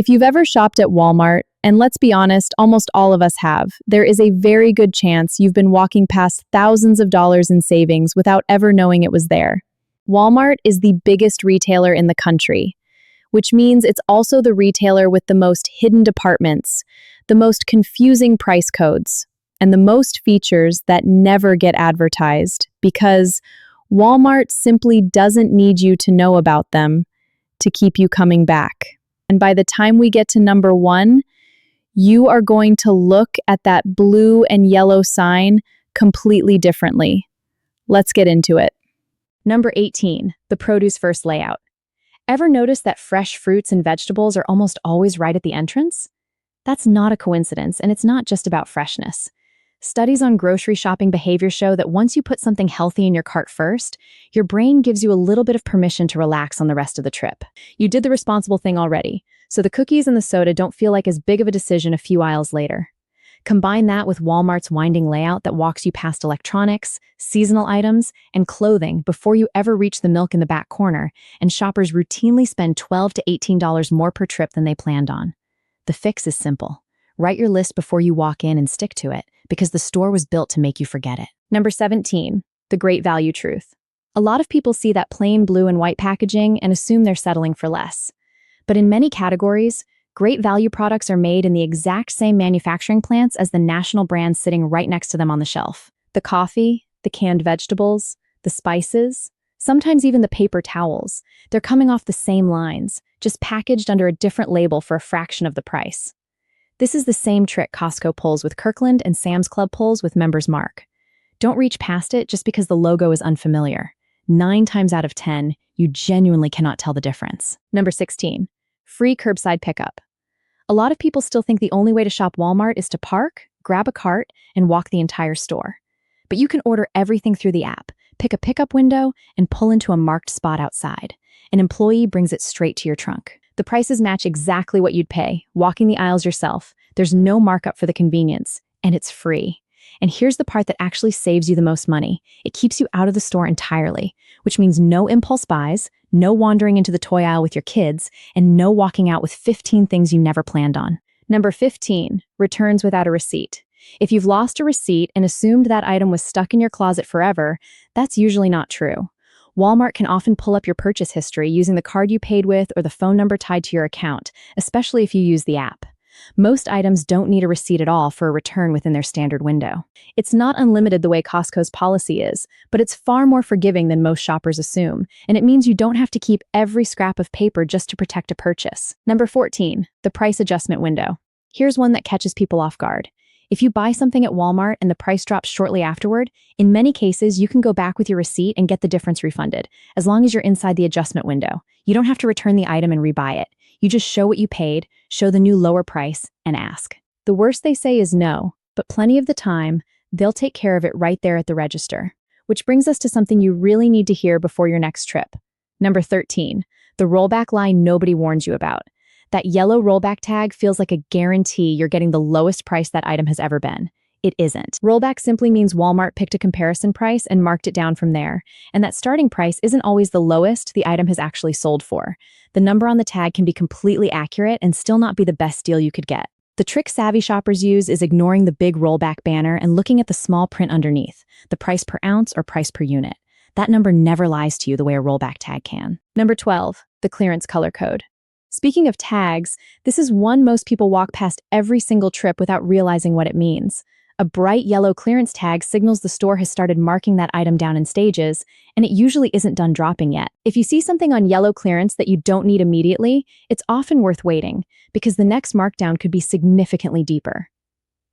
If you've ever shopped at Walmart, and let's be honest, almost all of us have, there is a very good chance you've been walking past thousands of dollars in savings without ever knowing it was there. Walmart is the biggest retailer in the country, which means it's also the retailer with the most hidden departments, the most confusing price codes, and the most features that never get advertised because Walmart simply doesn't need you to know about them to keep you coming back. And by the time we get to number 1, you are going to look at that blue and yellow sign completely differently. Let's get into it. Number 18, the produce first layout. Ever notice that fresh fruits and vegetables are almost always right at the entrance? That's not a coincidence, and it's not just about freshness. Studies on grocery shopping behavior show that once you put something healthy in your cart first, your brain gives you a little bit of permission to relax on the rest of the trip. You did the responsible thing already, so the cookies and the soda don't feel like as big of a decision a few aisles later. Combine that with Walmart's winding layout that walks you past electronics, seasonal items, and clothing before you ever reach the milk in the back corner, and shoppers routinely spend $12 to $18 more per trip than they planned on. The fix is simple. Write your list before you walk in and stick to it, because the store was built to make you forget it. Number 17, the great value truth. A lot of people see that plain blue and white packaging and assume they're settling for less. But in many categories, great value products are made in the exact same manufacturing plants as the national brands sitting right next to them on the shelf. The coffee, the canned vegetables, the spices, sometimes even the paper towels. They're coming off the same lines, just packaged under a different label for a fraction of the price. This is the same trick Costco pulls with Kirkland and Sam's Club pulls with Member's Mark. Don't reach past it just because the logo is unfamiliar. 9 times out of 10, you genuinely cannot tell the difference. Number 16, free curbside pickup. A lot of people still think the only way to shop Walmart is to park, grab a cart, and walk the entire store. But you can order everything through the app, pick a pickup window, and pull into a marked spot outside. An employee brings it straight to your trunk. The prices match exactly what you'd pay, walking the aisles yourself. There's no markup for the convenience, and it's free. And here's the part that actually saves you the most money. It keeps you out of the store entirely, which means no impulse buys, no wandering into the toy aisle with your kids, and no walking out with 15 things you never planned on. Number 15, returns without a receipt. If you've lost a receipt and assumed that item was stuck in your closet forever, that's usually not true. Walmart can often pull up your purchase history using the card you paid with or the phone number tied to your account, especially if you use the app. Most items don't need a receipt at all for a return within their standard window. It's not unlimited the way Costco's policy is, but it's far more forgiving than most shoppers assume, and it means you don't have to keep every scrap of paper just to protect a purchase. Number 14, the price adjustment window. Here's one that catches people off guard. If you buy something at Walmart and the price drops shortly afterward, in many cases, you can go back with your receipt and get the difference refunded, as long as you're inside the adjustment window. You don't have to return the item and rebuy it. You just show what you paid, show the new lower price, and ask. The worst they say is no, but plenty of the time, they'll take care of it right there at the register. Which brings us to something you really need to hear before your next trip. Number 13, the rollback line nobody warns you about. That yellow rollback tag feels like a guarantee you're getting the lowest price that item has ever been. It isn't. Rollback simply means Walmart picked a comparison price and marked it down from there. And that starting price isn't always the lowest the item has actually sold for. The number on the tag can be completely accurate and still not be the best deal you could get. The trick savvy shoppers use is ignoring the big rollback banner and looking at the small print underneath, the price per ounce or price per unit. That number never lies to you the way a rollback tag can. Number 12, the clearance color code. Speaking of tags, this is one most people walk past every single trip without realizing what it means. A bright yellow clearance tag signals the store has started marking that item down in stages, and it usually isn't done dropping yet. If you see something on yellow clearance that you don't need immediately, it's often worth waiting, because the next markdown could be significantly deeper.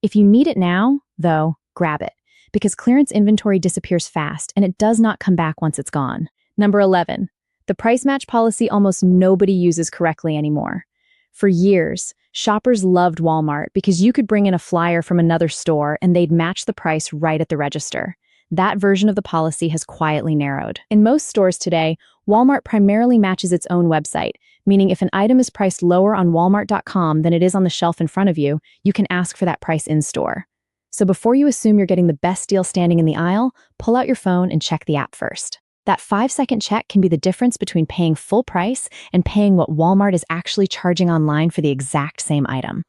If you need it now, though, grab it, because clearance inventory disappears fast, and it does not come back once it's gone. Number 11. The price match policy almost nobody uses correctly anymore. For years, shoppers loved Walmart because you could bring in a flyer from another store and they'd match the price right at the register. That version of the policy has quietly narrowed. In most stores today, Walmart primarily matches its own website, meaning if an item is priced lower on walmart.com than it is on the shelf in front of you, you can ask for that price in-store. So before you assume you're getting the best deal standing in the aisle, pull out your phone and check the app first. That 5-second check can be the difference between paying full price and paying what Walmart is actually charging online for the exact same item.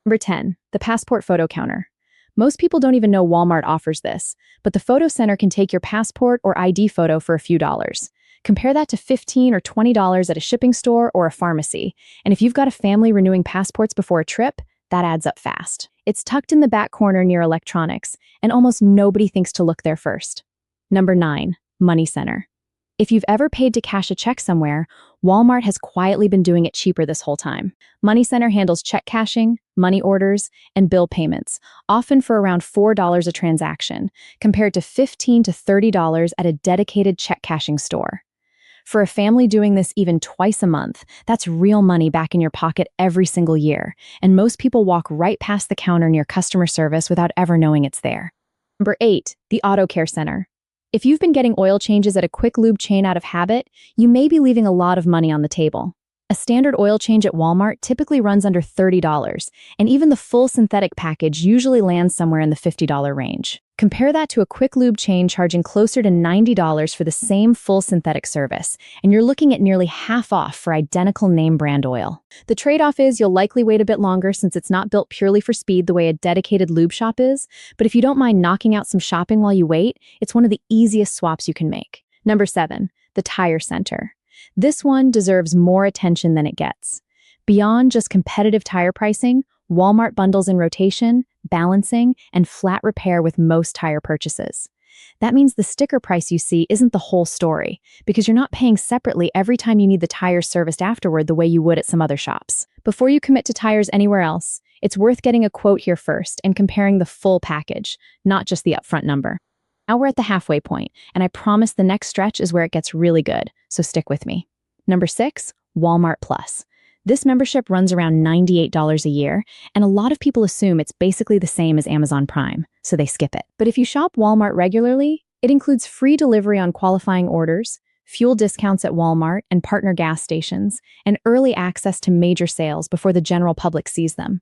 Number 10, the passport photo counter. Most people don't even know Walmart offers this, but the photo center can take your passport or ID photo for a few dollars. Compare that to $15 or $20 at a shipping store or a pharmacy, and if you've got a family renewing passports before a trip, that adds up fast. It's tucked in the back corner near electronics, and almost nobody thinks to look there first. Number 9, Money Center. If you've ever paid to cash a check somewhere, Walmart has quietly been doing it cheaper this whole time. Money Center handles check cashing, money orders, and bill payments, often for around $4 a transaction, compared to $15 to $30 at a dedicated check cashing store. For a family doing this even twice a month, that's real money back in your pocket every single year, and most people walk right past the counter near customer service without ever knowing it's there. Number 8, the Auto Care Center. If you've been getting oil changes at a quick lube chain out of habit, you may be leaving a lot of money on the table. A standard oil change at Walmart typically runs under $30, and even the full synthetic package usually lands somewhere in the $50 range. Compare that to a quick lube chain charging closer to $90 for the same full synthetic service, and you're looking at nearly half off for identical name brand oil. The trade-off is you'll likely wait a bit longer since it's not built purely for speed the way a dedicated lube shop is, but if you don't mind knocking out some shopping while you wait, it's one of the easiest swaps you can make. Number 7, the Tire Center. This one deserves more attention than it gets. Beyond just competitive tire pricing, Walmart bundles in rotation, balancing, and flat repair with most tire purchases. That means the sticker price you see isn't the whole story, because you're not paying separately every time you need the tires serviced afterward the way you would at some other shops. Before you commit to tires anywhere else, it's worth getting a quote here first and comparing the full package, not just the upfront number. Now we're at the halfway point, and I promise the next stretch is where it gets really good, so stick with me. Number 6, Walmart Plus. This membership runs around $98 a year, and a lot of people assume it's basically the same as Amazon Prime, so they skip it. But if you shop Walmart regularly, it includes free delivery on qualifying orders, fuel discounts at Walmart and partner gas stations, and early access to major sales before the general public sees them.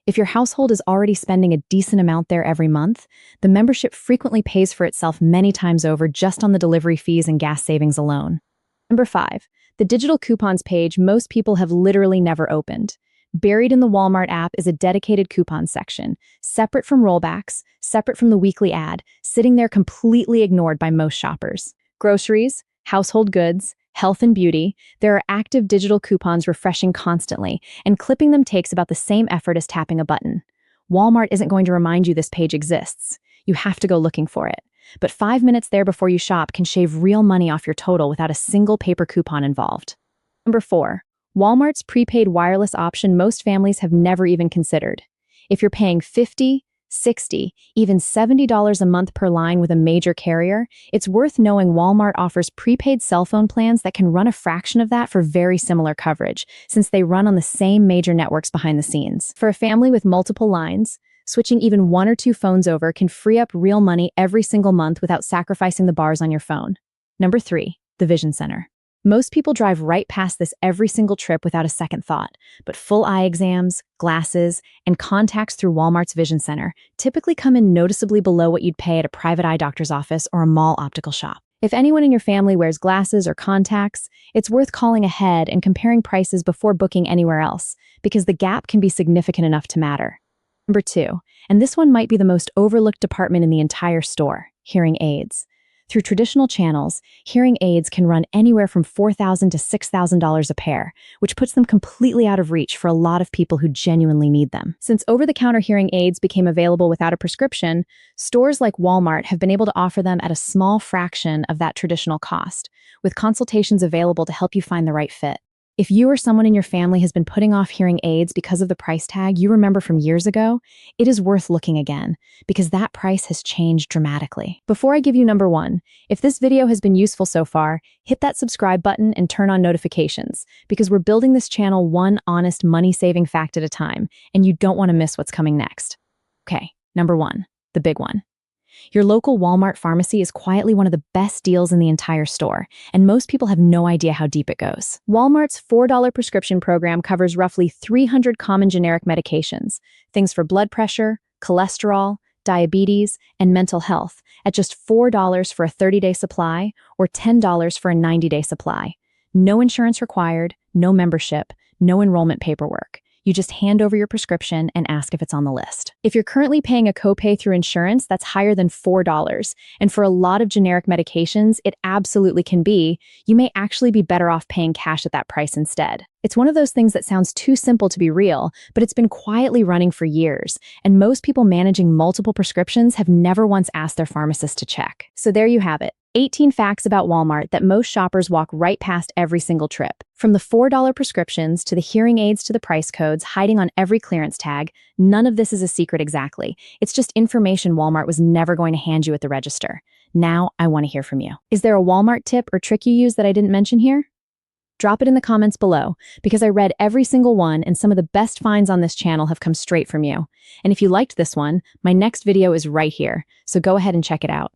If your household is already spending a decent amount there every month, the membership frequently pays for itself many times over just on the delivery fees and gas savings alone. Number 5, the digital coupons page most people have literally never opened. Buried in the Walmart app is a dedicated coupons section, separate from rollbacks, separate from the weekly ad, sitting there completely ignored by most shoppers. Groceries, household goods, health and beauty, there are active digital coupons refreshing constantly, and clipping them takes about the same effort as tapping a button. Walmart isn't going to remind you this page exists. You have to go looking for it. But 5 minutes there before you shop can shave real money off your total without a single paper coupon involved. Number 4, Walmart's prepaid wireless option most families have never even considered. If you're paying $50, $60, even $70 a month per line with a major carrier, it's worth knowing Walmart offers prepaid cell phone plans that can run a fraction of that for very similar coverage, since they run on the same major networks behind the scenes. For a family with multiple lines, switching even 1 or 2 phones over can free up real money every single month without sacrificing the bars on your phone. Number 3, the Vision Center. Most people drive right past this every single trip without a second thought, but full eye exams, glasses, and contacts through Walmart's Vision Center typically come in noticeably below what you'd pay at a private eye doctor's office or a mall optical shop. If anyone in your family wears glasses or contacts, it's worth calling ahead and comparing prices before booking anywhere else, because the gap can be significant enough to matter. Number 2, and this one might be the most overlooked department in the entire store, hearing aids. Through traditional channels, hearing aids can run anywhere from $4,000 to $6,000 a pair, which puts them completely out of reach for a lot of people who genuinely need them. Since over-the-counter hearing aids became available without a prescription, stores like Walmart have been able to offer them at a small fraction of that traditional cost, with consultations available to help you find the right fit. If you or someone in your family has been putting off hearing aids because of the price tag you remember from years ago, it is worth looking again, because that price has changed dramatically. Before I give you number 1, if this video has been useful so far, hit that subscribe button and turn on notifications, because we're building this channel one honest money-saving fact at a time, and you don't want to miss what's coming next. Okay, number 1, the big one. Your local Walmart pharmacy is quietly one of the best deals in the entire store, and most people have no idea how deep it goes. Walmart's $4 prescription program covers roughly 300 common generic medications, things for blood pressure, cholesterol, diabetes, and mental health at just $4 for a 30-day supply or $10 for a 90-day supply. No insurance required, no membership, no enrollment paperwork. You just hand over your prescription and ask if it's on the list. If you're currently paying a copay through insurance that's higher than $4, and for a lot of generic medications, it absolutely can be, you may actually be better off paying cash at that price instead. It's one of those things that sounds too simple to be real, but it's been quietly running for years, and most people managing multiple prescriptions have never once asked their pharmacist to check. So there you have it. 18 facts about Walmart that most shoppers walk right past every single trip. From the $4 prescriptions to the hearing aids to the price codes hiding on every clearance tag, none of this is a secret exactly. It's just information Walmart was never going to hand you at the register. Now, I want to hear from you. Is there a Walmart tip or trick you use that I didn't mention here? Drop it in the comments below, because I read every single one and some of the best finds on this channel have come straight from you. And if you liked this one, my next video is right here, so go ahead and check it out.